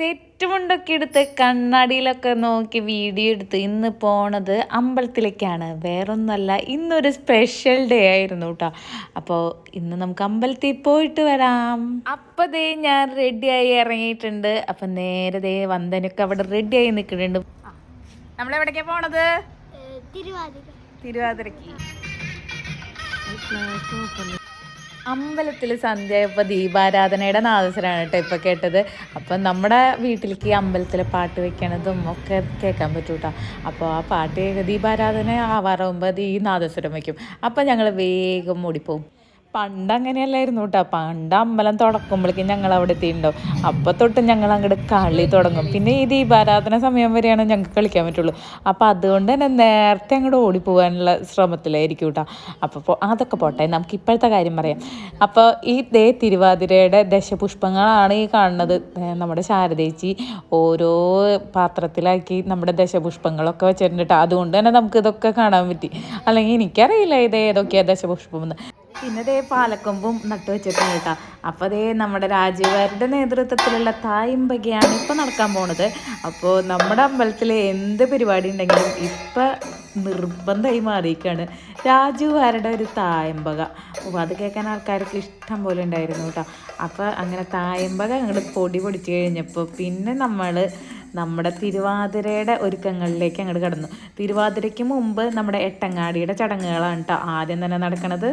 Set മുണ്ടൊക്കെ എടുത്ത് കണ്ണാടിയിലൊക്കെ നോക്കി video എടുത്ത് ഇന്ന് പോണത് അമ്പലത്തിലേക്കാണ്. വേറൊന്നുമല്ല, ഇന്നൊരു സ്പെഷ്യൽ ഡേ ആയിരുന്നു കേട്ടോ. അപ്പോൾ ഇന്ന് നമുക്ക് അമ്പലത്തിൽ പോയിട്ട് വരാം. അപ്പോൾ ദേ ഞാൻ റെഡിയായി ഇറങ്ങിയിട്ടുണ്ട്. അപ്പം നേരെ ദേ വന്ദനൊക്കെ അവിടെ റെഡിയായി നിൽക്കുന്നുണ്ട്. നമ്മളെവിടേക്കാണ് പോണത്? തിരുവാതിരക്ക്. അമ്പലത്തിൽ സന്ധ്യയപ്പോൾ ദീപാരാധനയുടെ നാദസ്വരമാണ് കേട്ടോ ഇപ്പോൾ കേട്ടത്. അപ്പം നമ്മുടെ വീട്ടിലേക്ക് അമ്പലത്തിൽ പാട്ട് വെക്കണതും ഒക്കെ കേൾക്കാൻ പറ്റും കേട്ടോ. അപ്പോൾ ആ പാട്ട് ദീപാരാധന ആവാറാകുമ്പോൾ ഈ നാദസ്വരം വയ്ക്കും. അപ്പം ഞങ്ങൾ വേഗം ഓടിപ്പോവും. പണ്ട് അങ്ങനെയല്ലായിരുന്നു കേട്ടോ. പണ്ട് അമ്പലം തുറക്കുമ്പോഴേക്കും ഞങ്ങൾ അവിടെ എത്തിയിട്ടുണ്ടാവും. അപ്പോൾ തൊട്ട് ഞങ്ങൾ അങ്ങോട്ട് കളി തുടങ്ങും. പിന്നെ ഈ ദീപാരാധന സമയം വരെയാണ് ഞങ്ങൾക്ക് കളിക്കാൻ പറ്റുള്ളൂ. അപ്പോൾ അതുകൊണ്ട് തന്നെ നേരത്തെ അങ്ങോട്ട് ഓടിപ്പോകാനുള്ള ശ്രമത്തിലായിരിക്കും കേട്ടോ. അപ്പോൾ അതൊക്കെ പോട്ടെ, നമുക്ക് ഇപ്പോഴത്തെ കാര്യം പറയാം. അപ്പോൾ ഈ തിരുവാതിരയുടെ ദശപുഷ്പങ്ങളാണ് ഈ കാണുന്നത്. നമ്മുടെ ശാരദേച്ചി ഓരോ പാത്രത്തിലാക്കി നമ്മുടെ ദശപുഷ്പങ്ങളൊക്കെ വെച്ചിട്ടുണ്ട് കേട്ടോ. അതുകൊണ്ട് തന്നെ നമുക്ക് ഇതൊക്കെ കാണാൻ പറ്റി. അല്ലെങ്കിൽ എനിക്കറിയില്ല ഇത് ഏതൊക്കെയാണ് ദശപുഷ്പം എന്ന്. പിന്നെ ദേ പാലക്കൊമ്പും നട്ടു വെച്ചിട്ടുണ്ട് കേട്ടോ. അപ്പോൾ ദേ നമ്മുടെ രാജീവാരുടെ നേതൃത്വത്തിലുള്ള തായമ്പകയാണ് ഇപ്പോൾ നടക്കാൻ പോണത്. അപ്പോൾ നമ്മുടെ അമ്പലത്തിൽ എന്ത് പരിപാടി ഉണ്ടെങ്കിലും ഇപ്പം നിർബന്ധമായി മാറിയിരിക്കുകയാണ് രാജുവാരുടെ ഒരു തായമ്പക. അപ്പോൾ അത് കേൾക്കാൻ ആൾക്കാർക്ക് ഇഷ്ടം പോലെ ഉണ്ടായിരുന്നു കേട്ടോ. അപ്പോൾ അങ്ങനെ തായമ്പക അങ്ങോട്ട് പൊടിച്ച് കഴിഞ്ഞപ്പോൾ പിന്നെ നമ്മുടെ തിരുവാതിരയുടെ ഒരുക്കങ്ങളിലേക്ക് അങ്ങോട്ട് കടന്നു. തിരുവാതിരയ്ക്ക് മുമ്പ് നമ്മുടെ എട്ടങ്ങാടിയുടെ ചടങ്ങുകളാണ് കേട്ടോ ആദ്യം തന്നെ നടക്കണത്.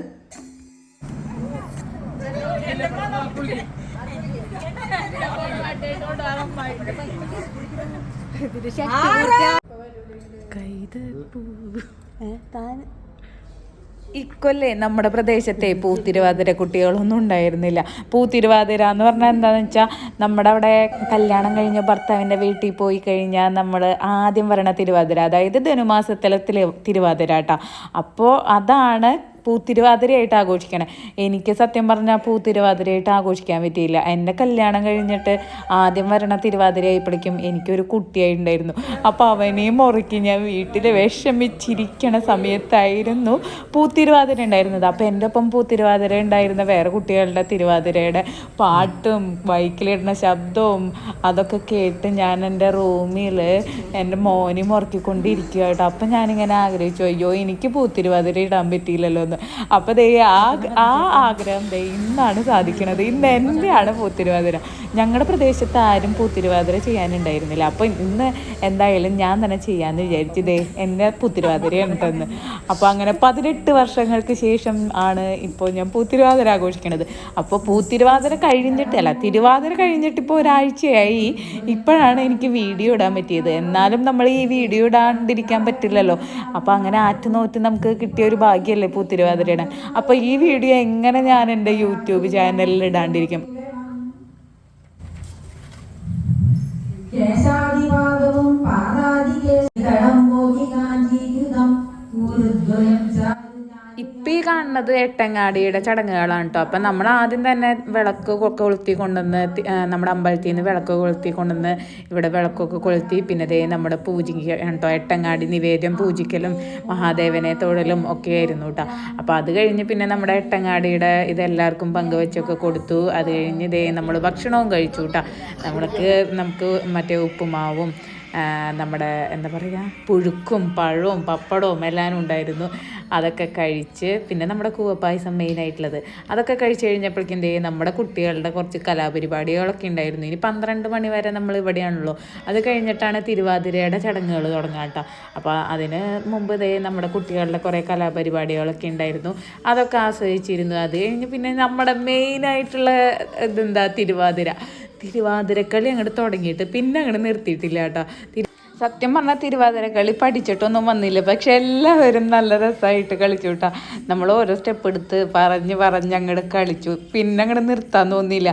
ഇക്കൊല്ലേ നമ്മുടെ പ്രദേശത്തെ പൂത്തിരുവാതിര കുട്ടികളൊന്നും ഉണ്ടായിരുന്നില്ല. പൂത്തിരുവാതിര എന്ന് പറഞ്ഞാൽ എന്താണെന്ന് വെച്ചാൽ നമ്മുടെ അവിടെ കല്യാണം കഴിഞ്ഞ ഭർത്താവിൻ്റെ വീട്ടിൽ പോയി കഴിഞ്ഞാൽ നമ്മൾ ആദ്യം വരണ തിരുവാതിര, അതായത് ധനുമാസത്തിലെ തിരുവാതിര കേട്ടോ. അപ്പോൾ അതാണ് പൂത്തിരുവാതിരയായിട്ട് ആഘോഷിക്കണേ. എനിക്ക് സത്യം പറഞ്ഞാൽ പൂത്തിരുവാതിരയായിട്ട് ആഘോഷിക്കാൻ പറ്റിയില്ല. എൻ്റെ കല്യാണം കഴിഞ്ഞിട്ട് ആദ്യം വരണ തിരുവാതിരയായപ്പോഴേക്കും എനിക്കൊരു കുട്ടിയായിട്ടുണ്ടായിരുന്നു. അപ്പോൾ അവനെയും മുറുക്കി ഞാൻ വീട്ടിൽ വിഷമിച്ചിരിക്കണ സമയത്തായിരുന്നു പൂത്തിരുവാതിര ഉണ്ടായിരുന്നത്. അപ്പോൾ എൻ്റെ ഒപ്പം പൂത്തിരുവാതിര ഉണ്ടായിരുന്ന വേറെ കുട്ടികളുടെ തിരുവാതിരയുടെ പാട്ടും ബൈക്കിലിടുന്ന ശബ്ദവും അതൊക്കെ കേട്ട് ഞാൻ എൻ്റെ റൂമിൽ എൻ്റെ മോനെ മുറുക്കിക്കൊണ്ടിരിക്കുക കേട്ടോ. അപ്പം ഞാനിങ്ങനെ ആഗ്രഹിച്ചു, അയ്യോ എനിക്ക് പൂത്തിരുവാതിര ഇടാൻ പറ്റിയില്ലല്ലോ എന്ന്. അപ്പോൾ ദേ ആ ആഗ്രഹം ദേ ഇന്നാണ് സാധിക്കണത്. ഇന്ന് എൻ്റെയാണ് പൂത്തിരുവാതിര. ഞങ്ങളുടെ പ്രദേശത്ത് ആരും പൂത്തിരുവാതിര ചെയ്യാനുണ്ടായിരുന്നില്ല. അപ്പോൾ ഇന്ന് എന്തായാലും ഞാൻ തന്നെ ചെയ്യാമെന്ന് വിചാരിച്ചു. ദേ എൻ്റെ പൂത്തിരുവാതിരയാണ് കേട്ടെന്ന്. അപ്പോൾ അങ്ങനെ 18 വർഷങ്ങൾക്ക് ശേഷം ആണ് ഇപ്പോൾ ഞാൻ പൂത്തിരുവാതിര ആഘോഷിക്കണത്. അപ്പോൾ പൂത്തിരുവാതിര തിരുവാതിര കഴിഞ്ഞിട്ട് ഇപ്പോൾ ഒരാഴ്ചയായി. ഇപ്പോഴാണ് എനിക്ക് വീഡിയോ ഇടാൻ പറ്റിയത്. എന്നാലും നമ്മൾ ഈ വീഡിയോ ഇടാണ്ടിരിക്കാൻ പറ്റില്ലല്ലോ. അപ്പോൾ അങ്ങനെ ആറ്റുനോറ്റ് നമുക്ക് കിട്ടിയ ഒരു ഭാഗ്യമല്ലേ പൂത്തിരുവാതിരയുടെ. അപ്പോൾ ഈ വീഡിയോ എങ്ങനെ ഞാൻ എൻ്റെ യൂട്യൂബ് ചാനലിൽ ഇടാണ്ടിരിക്കും? ഇപ്പം ഈ കാണുന്നത് എട്ടങ്ങാടിയുടെ ചടങ്ങുകളാണ് കേട്ടോ. അപ്പം നമ്മൾ ആദ്യം തന്നെ വിളക്ക് കൊളുത്തി കൊണ്ടുവന്ന് നമ്മുടെ അമ്പലത്തിൽ നിന്ന് വിളക്ക് കൊളുത്തി കൊണ്ടുവന്ന് ഇവിടെ വിളക്കൊക്കെ കൊളുത്തി പിന്നെ ദേ നമ്മുടെ പൂജിക്ക കേട്ടോ. എട്ടങ്ങാടി നിവേദ്യം പൂജിക്കലും മഹാദേവനെ തൊഴലും ഒക്കെ ആയിരുന്നു കേട്ടോ. അപ്പോൾ അത് കഴിഞ്ഞ് പിന്നെ നമ്മുടെ എട്ടങ്ങാടിയുടെ ഇതെല്ലാവർക്കും പങ്കുവെച്ചൊക്കെ കൊടുത്തു. അത് കഴിഞ്ഞ് ദേ നമ്മൾ ഭക്ഷണവും കഴിച്ചു കേട്ടോ. നമുക്ക് മറ്റേ ഉപ്പുമാവും നമ്മുടെ എന്താ പറയുക പുഴുക്കും പഴവും പപ്പടവും എല്ലാം ഉണ്ടായിരുന്നു. അതൊക്കെ കഴിച്ച് പിന്നെ നമ്മുടെ കൂവപ്പായസം മെയിനായിട്ടുള്ളത് അതൊക്കെ കഴിച്ച് കഴിഞ്ഞപ്പോഴേക്കും ദേ നമ്മുടെ കുട്ടികളുടെ കുറച്ച് കലാപരിപാടികളൊക്കെ ഉണ്ടായിരുന്നു. ഇനി 12 മണി വരെ നമ്മൾ ഇവിടെയാണല്ലോ. അത് കഴിഞ്ഞിട്ടാണ് തിരുവാതിരയുടെ ചടങ്ങുകൾ തുടങ്ങുക കേട്ടോ. അപ്പോൾ അതിന് മുമ്പ് ദേ നമ്മുടെ കുട്ടികളുടെ കുറേ കലാപരിപാടികളൊക്കെ ഉണ്ടായിരുന്നു. അതൊക്കെ ആസ്വദിച്ചിരുന്നു. അത് കഴിഞ്ഞ് പിന്നെ നമ്മുടെ മെയിനായിട്ടുള്ള ഇതെന്താ തിരുവാതിരക്കളി അങ്ങോട്ട് തുടങ്ങിയിട്ട് പിന്നെ അങ്ങോട്ട് നിർത്തിയിട്ടില്ല കേട്ടോ. സത്യം പറഞ്ഞാൽ തിരുവാതിരക്കളി പഠിച്ചിട്ടൊന്നും വന്നില്ല. പക്ഷെ എല്ലാവരും നല്ല രസമായിട്ട് കളിച്ചു കേട്ടോ. നമ്മൾ ഓരോ സ്റ്റെപ്പ് എടുത്ത് പറഞ്ഞ് അങ്ങോട്ട് കളിച്ചു. പിന്നെ അങ്ങോട്ട് നിർത്താൻ തോന്നിയില്ല.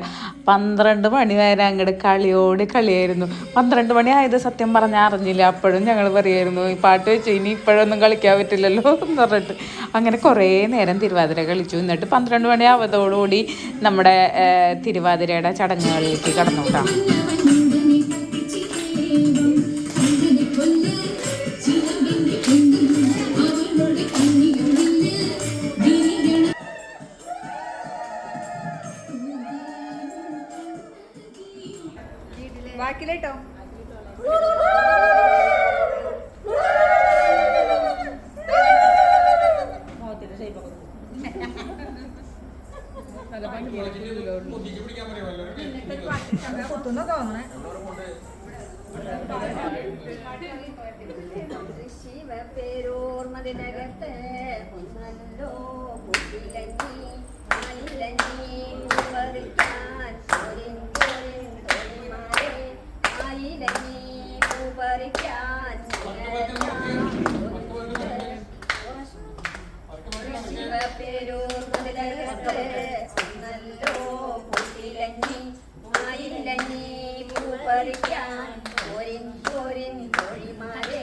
12 മണി വരെ അങ്ങോട്ട് കളിയായിരുന്നു. 12 മണി ആയത് സത്യം പറഞ്ഞാൽ അറിഞ്ഞില്ല. അപ്പോഴും ഞങ്ങൾ പറയുമായിരുന്നു ഈ പാട്ട് വെച്ചു ഇനി ഇപ്പോഴൊന്നും കളിക്കാൻ പറ്റില്ലല്ലോ എന്ന് പറഞ്ഞിട്ട് അങ്ങനെ കുറേ നേരം തിരുവാതിര കളിച്ചു. എന്നിട്ട് 12 മണി ആവതോടുകൂടി നമ്മുടെ തിരുവാതിരയുടെ ചടങ്ങുകളിലേക്ക് കടന്നു കേട്ടോ. ബാക്കിലേട്ടോ ശിവപേരോർമതിനകത്ത് ഒന്നല്ലോ മുട്ടിലഞ്ഞി ആയിലഞ്ഞി പൂവറിക്കാൻ ആയിലഞ്ഞി പൂവറിക്കാൻ ശിവപേരോർമതിനകത്ത് ഒന്നല്ലോ മുട്ടിലഞ്ഞി ആയിലഞ്ഞി പൂവറിക്കാൻ ൊഴിമാരെ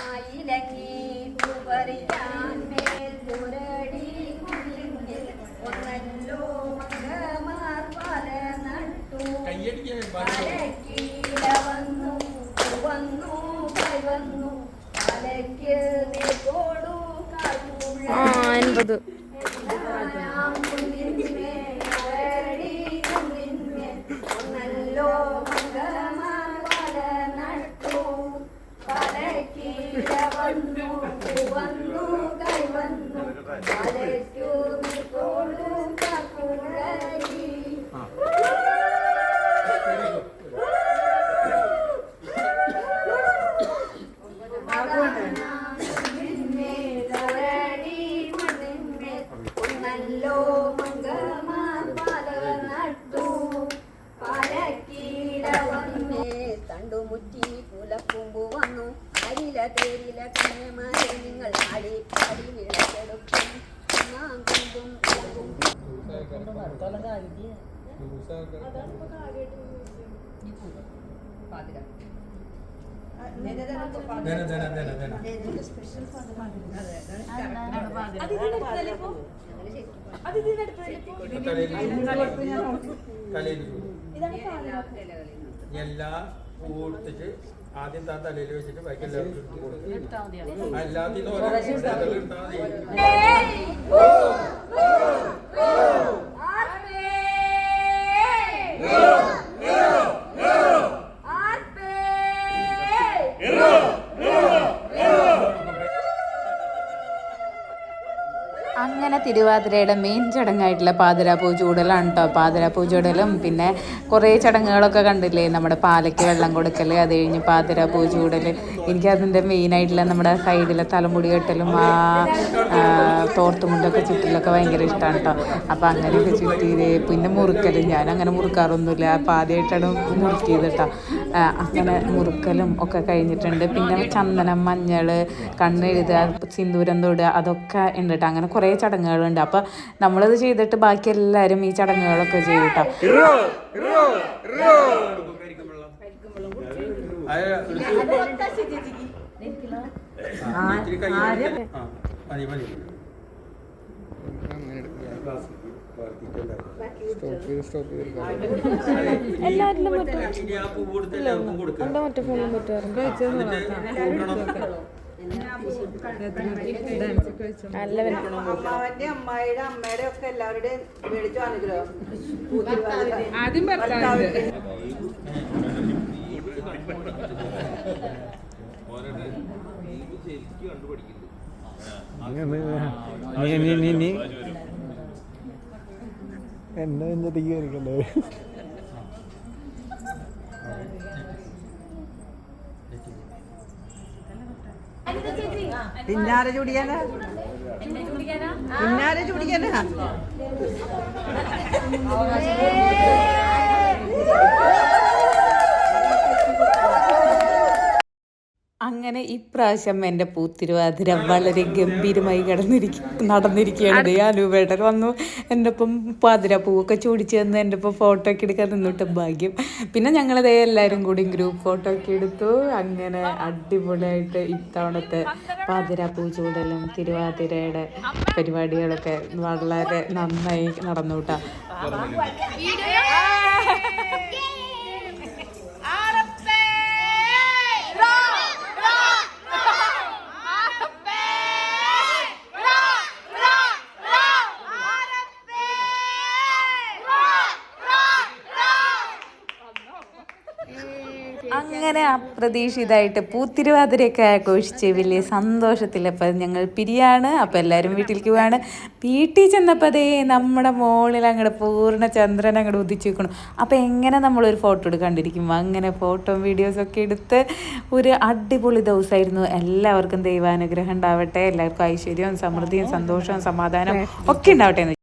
ആയിലങ്ങി പൂവറിക്കാൻ മേൽ പുരടി ഒന്നല്ലോ മംഗമാർ പല നട്ടു പലക്കീഴ വന്നു വന്നു വന്നു പലക്ക് നെക്കോടു കാട്ടുള്ള 50 ഒന്നല്ലോ മംഗമാർ പല നട്ടു പലക്കീഴ വന്നു വന്നു കൈവന്നു പലക്കു നെക്കോടു കാട്ടുള്ളി ഒന്നല്ലോ മംഗമാർ പല നട്ടു പലക്കീഴ വന്നേ തണ്ടുമുറ്റി പുലക്കുമ്പു വന്നു അരില തേരില കണ്ണമാരെ നിങ്ങൾ ആടി ആടി വിളക്കെടുക്കും കൊണ്ടും എല്ലാ പൂടുത്തിട്ട് ആദ്യം താ തലയിൽ വെച്ചിട്ട് ബാക്കി എല്ലാവർക്കും കൊടുക്കും എല്ലാത്തിനും ഓരോ അങ്ങനെ തിരുവാതിരയുടെ മെയിൻ ചടങ്ങായിട്ടുള്ള പാതിരാപ്പൂ ചൂടലാണ് കേട്ടോ. പാതിരാപ്പൂ ചൂടലും പിന്നെ കുറേ ചടങ്ങുകളൊക്കെ കണ്ടില്ലേ, നമ്മുടെ പാലയ്ക്ക് വെള്ളം കൊടുക്കൽ, അത് കഴിഞ്ഞ് പാതിരാപ്പൂ ചൂടൽ. എനിക്കതിൻ്റെ മെയിനായിട്ടുള്ള നമ്മുടെ സൈഡിലെ തലമുടി കെട്ടലും ആ തോർത്തുമുണ്ടൊക്കെ ചുറ്റിലൊക്കെ ഭയങ്കര ഇഷ്ടമാണ് കേട്ടോ. അപ്പോൾ അങ്ങനെയൊക്കെ ചുറ്റി പിന്നെ മുറുക്കൽ, ഞാനങ്ങനെ മുറുക്കാറൊന്നുമില്ല, അപ്പോൾ ആദ്യമായിട്ടാണ് മുറുക്കിയത് കേട്ടോ. അങ്ങനെ മുറുക്കലും ഒക്കെ കഴിഞ്ഞിട്ടുണ്ട്. പിന്നെ ചന്ദനം, മഞ്ഞൾ, കണ്ണെഴുതുക, സിന്ദൂരം തൊടുക, അതൊക്കെ ഉണ്ട് കേട്ടോ. അങ്ങനെ കുറേ ചടങ്ങുകളുണ്ട്. അപ്പോൾ നമ്മളത് ചെയ്തിട്ട് ബാക്കി എല്ലാവരും ഈ ചടങ്ങുകളൊക്കെ ചെയ്യും കേട്ടോ. എല്ലാവരിലും മറ്റേ ഫോണിലും പറ്റുമായിരുന്നു. അമ്മാവന്റെ അമ്മായിയുടെ അമ്മയുടെ ഒക്കെ എല്ലാവരുടെയും മേടിച്ചു അനുഗ്രഹം. ആദ്യം എന്നെ നെഞ്ചത്തേക്ക് കയറിക്കണ്ടേ? പിന്നാരെ ചൂടിയാനാ പിന്നാരെ ചൂടിയാനാ അങ്ങനെ ഇപ്രാവശ്യം എൻ്റെ പൂത്തിരുവാതിര വളരെ ഗംഭീരമായി നടന്നിരിക്കുകയാണ്. അനൂപേട്ടൻ വന്നു എൻ്റെ ഒപ്പം പാതിര പൂവൊക്കെ ചൂടിച്ച് തന്ന് എൻ്റെ ഒപ്പം ഫോട്ടോ ഒക്കെ എടുക്കാൻ നിന്നിട്ട് ഭാഗ്യം. പിന്നെ ഞങ്ങളതേ എല്ലാവരും കൂടി ഗ്രൂപ്പ് ഫോട്ടോ ഒക്കെ എടുത്തു. അങ്ങനെ അടിപൊളിയായിട്ട് ഇത്തവണത്തെ പാതിര പൂ ചൂടലും തിരുവാതിരയുടെ പരിപാടികളൊക്കെ വളരെ നന്നായി നടന്നു കേട്ടോ. അങ്ങനെ അപ്രതീക്ഷിതമായിട്ട് പൂത്തിരുവാതിരയൊക്കെ ആഘോഷിച്ച് വലിയ സന്തോഷത്തിൽ അപ്പം ഞങ്ങൾ പിരിയാണ്. അപ്പം എല്ലാവരും വീട്ടിലേക്ക് പോവാണ്. വീട്ടിൽ ചെന്നപ്പോൾ അതേ നമ്മുടെ മോളിൽ അങ്ങോട്ട് പൂർണ്ണ ചന്ദ്രൻ അങ്ങോട്ട് ഉദിച്ചു വെക്കണം. അപ്പം എങ്ങനെ നമ്മളൊരു ഫോട്ടോ എടുക്കാണ്ടിരിക്കും. അങ്ങനെ ഫോട്ടോ വീഡിയോസൊക്കെ എടുത്ത് ഒരു അടിപൊളി ദിവസമായിരുന്നു. എല്ലാവർക്കും ദൈവാനുഗ്രഹം ഉണ്ടാവട്ടെ, എല്ലാവർക്കും ഐശ്വര്യവും സമൃദ്ധിയും സന്തോഷവും സമാധാനവും ഒക്കെ ഉണ്ടാവട്ടെ എന്ന്